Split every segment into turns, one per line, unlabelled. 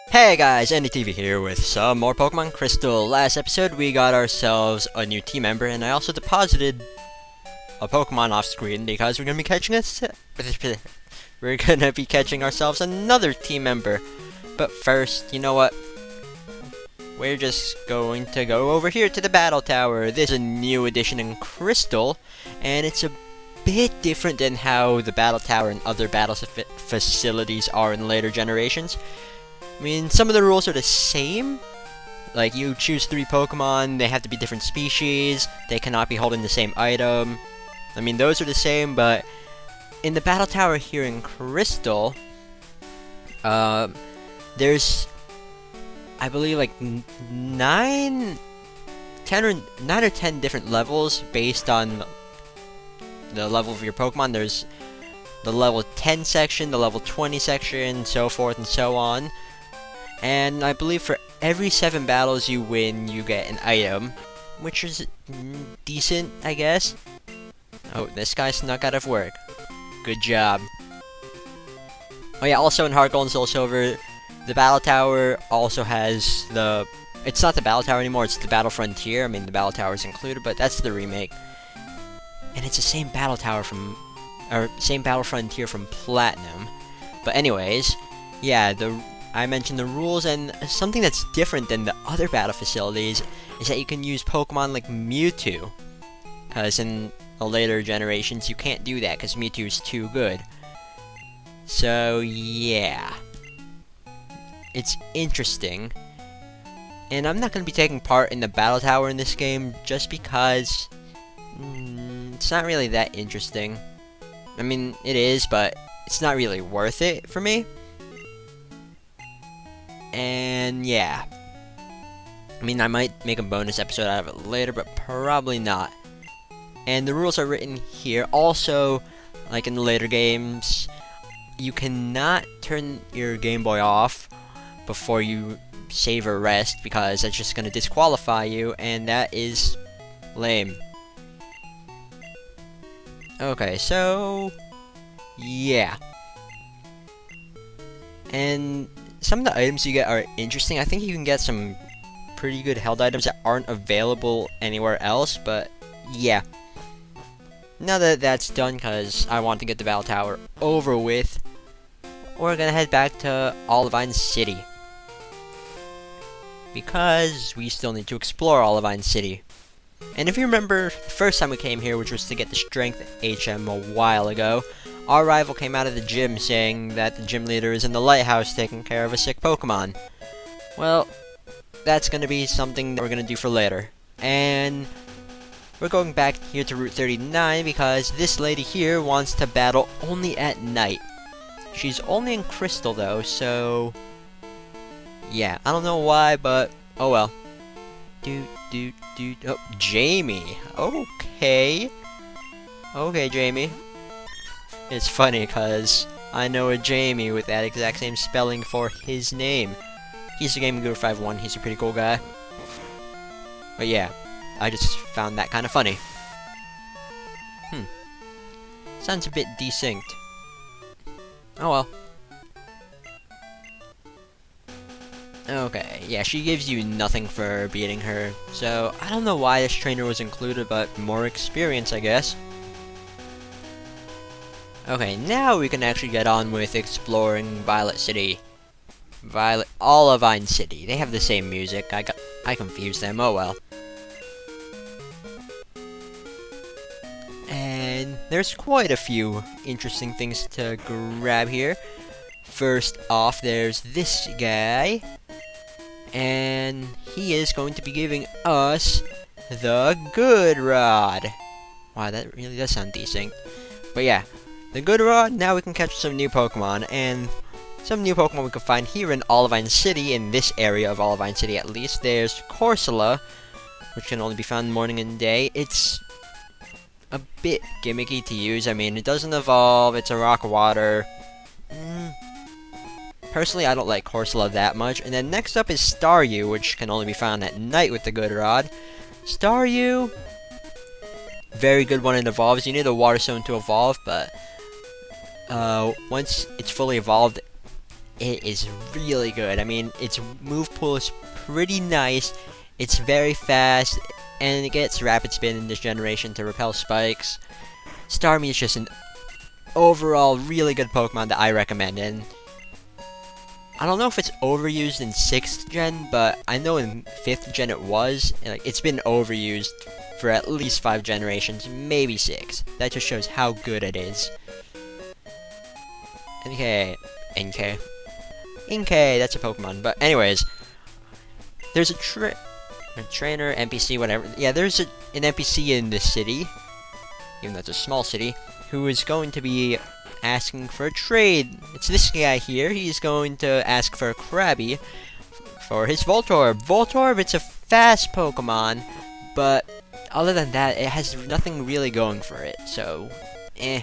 Hey guys, NDTV here with some more Pokemon Crystal. Last episode we got ourselves a new team member, and I also deposited a Pokemon off screen because we're gonna be catching ourselves another team member. But first, you know what? We're just going to go over here to the Battle Tower. This is a new addition in Crystal, and it's a bit different than how the Battle Tower and other battle facilities are in later generations. I mean, some of the rules are the same. Like, you choose 3 Pokemon, they have to be different species, they cannot be holding the same item. I mean, those are the same, but in the Battle Tower here in Crystal, there's, I believe, like 9 or 10 different levels based on the level of your Pokemon. There's the level 10 section, the level 20 section, so forth and so on. And I believe for every 7 battles you win, you get an item, which is decent, I guess. Oh, this guy snuck out of work. Good job. Oh yeah, also in Heart Gold and Soul Silver, the Battle Tower also has the... It's not the Battle Tower anymore, it's the Battle Frontier. I mean, the Battle Tower is included, but that's the remake. And it's the same Battle Tower from... or same Battle Frontier from Platinum. But anyways, yeah, I mentioned the rules, and something that's different than the other battle facilities is that you can use Pokemon like Mewtwo. Because in the later generations, you can't do that because Mewtwo is too good. So, yeah. It's interesting. And I'm not going to be taking part in the Battle Tower in this game just because it's not really that interesting. I mean, it is, but it's not really worth it for me. And yeah, I mean, I might make a bonus episode out of it later, but probably not. And the rules are written here. Also, like in the later games, you cannot turn your Game Boy off before you save or rest, because that's just going to disqualify you, and that is lame. Okay, so yeah. And some of the items you get are interesting. I think you can get some pretty good held items that aren't available anywhere else, but yeah. Now that that's done, because I want to get the Battle Tower over with, we're gonna head back to Olivine City. Because we still need to explore Olivine City. And if you remember, the first time we came here, which was to get the Strength HM a while ago, our rival came out of the gym saying that the gym leader is in the lighthouse taking care of a sick Pokemon. Well, that's going to be something that we're going to do for later. And we're going back here to Route 39 because this lady here wants to battle only at night. She's only in Crystal though, so yeah, I don't know why, but oh well. Oh, Jamie. Okay. Okay, Jamie. It's funny, because I know a Jamie with that exact same spelling for his name. He's a Game Guru 51, he's a pretty cool guy. But yeah, I just found that kind of funny. Sounds a bit desynced. Oh well. Okay, yeah, she gives you nothing for beating her, so I don't know why this trainer was included, but more experience, I guess. Okay, now we can actually get on with exploring Violet City. Olivine City. They have the same music. I confused them. Oh well. And there's quite a few interesting things to grab here. First off, there's this guy. And he is going to be giving us the Good Rod. Wow, that really does sound decent. But yeah, the Good Rod, now we can catch some new Pokemon, and some new Pokemon we can find here in Olivine City, in this area of Olivine City at least. There's Corsola, which can only be found morning and day. It's a bit gimmicky to use. I mean, it doesn't evolve, it's a rock water. Personally, I don't like Corsola that much. And then next up is Staryu, which can only be found at night with the Good Rod. Staryu, very good when it evolves. You need a Water Stone to evolve, but once it's fully evolved, it is really good. I mean, its move pool is pretty nice. It's very fast, and it gets rapid spin in this generation to repel spikes. Starmie is just an overall really good Pokemon that I recommend, and I don't know if it's overused in 6th gen, but I know in 5th gen it was. And, like, it's been overused for at least 5 generations, maybe 6. That just shows how good it is. NK, that's a Pokemon. But anyways, there's a trainer, NPC, whatever. Yeah, there's an NPC in this city, even though it's a small city, who is going to be asking for a trade. It's this guy here. He's going to ask for a Krabby for his Voltorb. Voltorb, it's a fast Pokemon, but other than that, it has nothing really going for it, so, eh.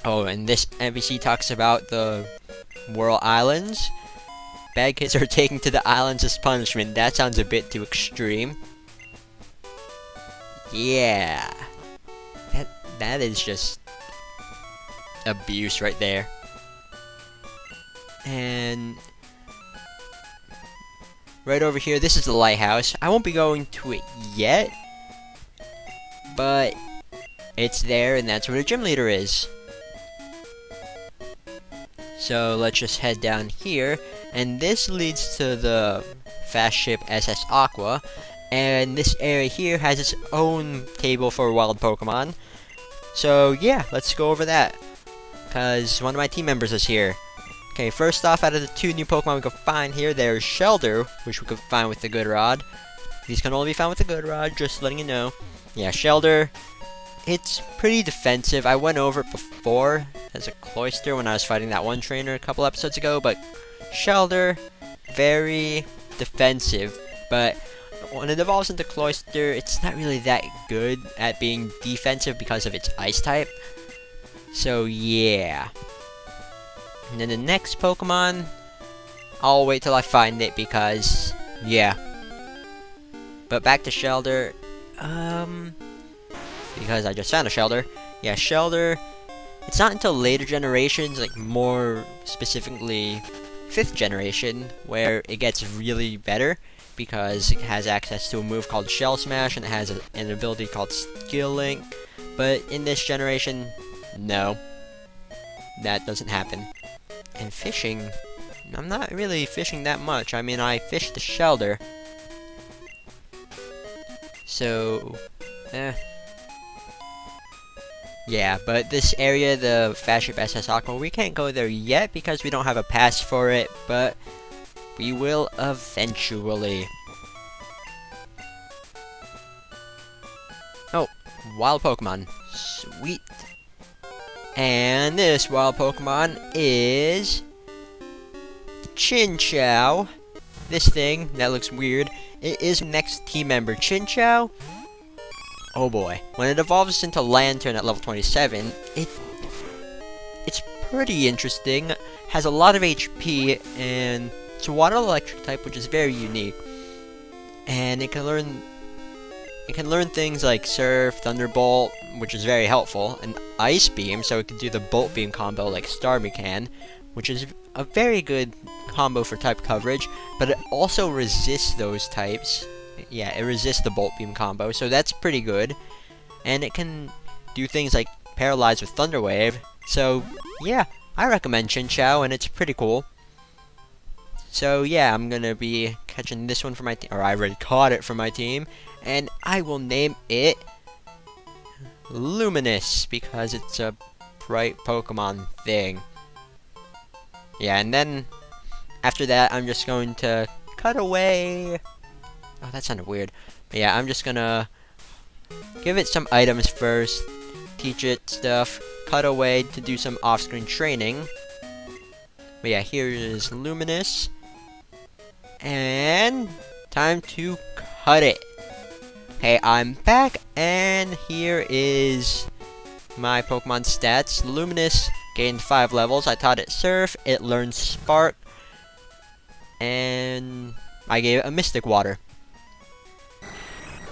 Oh, and this NPC talks about the Whirl Islands. Bad kids are taken to the islands as punishment. That sounds a bit too extreme. Yeah. That is just abuse right there. And right over here, this is the lighthouse. I won't be going to it yet, but it's there, and that's where the gym leader is. So let's just head down here, and this leads to the fast ship SS Aqua, and this area here has its own table for wild Pokemon. So yeah, let's go over that, because one of my team members is here. Okay, first off, out of the 2 new Pokemon we could find here, there's Shelder, which we could find with the Good Rod. These can only be found with the Good Rod, just letting you know. Yeah, Shelder, it's pretty defensive. I went over it before as a Cloyster when I was fighting that one trainer a couple episodes ago, but Shelder, very defensive, but when it evolves into Cloyster, it's not really that good at being defensive because of its Ice type. So yeah. And then the next Pokemon, I'll wait till I find it because, yeah. But back to Shelder, because I just found a Shelder. Yeah, Shelder, it's not until later generations, like more specifically 5th generation, where it gets really better, because it has access to a move called Shell Smash, and it has an ability called Skill Link. But in this generation, no, that doesn't happen. And fishing, I'm not really fishing that much. I mean, I fish the Shelder. So, yeah, but this area, the fast ship SS Aqua, we can't go there yet because we don't have a pass for it, but we will eventually. Oh, wild Pokemon. Sweet. And this wild Pokemon is Chinchou. This thing that looks weird. It is next team member Chinchou. Oh boy. When it evolves into Lantern at level 27, it's pretty interesting. Has a lot of HP, and it's a water electric type, which is very unique. And it can learn things like Surf, Thunderbolt, which is very helpful, and Ice Beam, so it can do the Bolt Beam combo like Starmie can, which is a very good combo for type coverage, but it also resists those types. Yeah, it resists the Bolt Beam combo, so that's pretty good. And it can do things like Paralyze with Thunder Wave, so yeah, I recommend Chinchou, and it's pretty cool. So yeah, I'm gonna be catching this one for my team, or I already caught it for my team, and I will name it Luminous, because it's a bright Pokemon thing. Yeah, and then after that, I'm just going to cut away. Oh, that sounded weird. But yeah, I'm just gonna give it some items first, teach it stuff, cut away to do some off-screen training. But yeah, here is Luminous. And time to cut it. Hey, I'm back, and here is my Pokemon stats. Luminous gained 5 levels. I taught it Surf, it learned Spark, and I gave it a Mystic Water.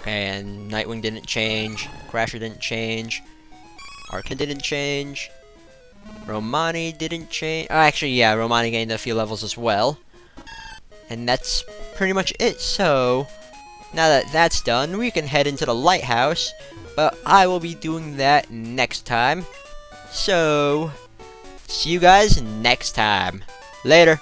Okay, and Nightwing didn't change, Crasher didn't change, Arcan didn't change, Romani didn't change. Oh, actually, yeah, Romani gained a few levels as well. And that's pretty much it. So, now that that's done, we can head into the lighthouse. But I will be doing that next time. So, see you guys next time. Later.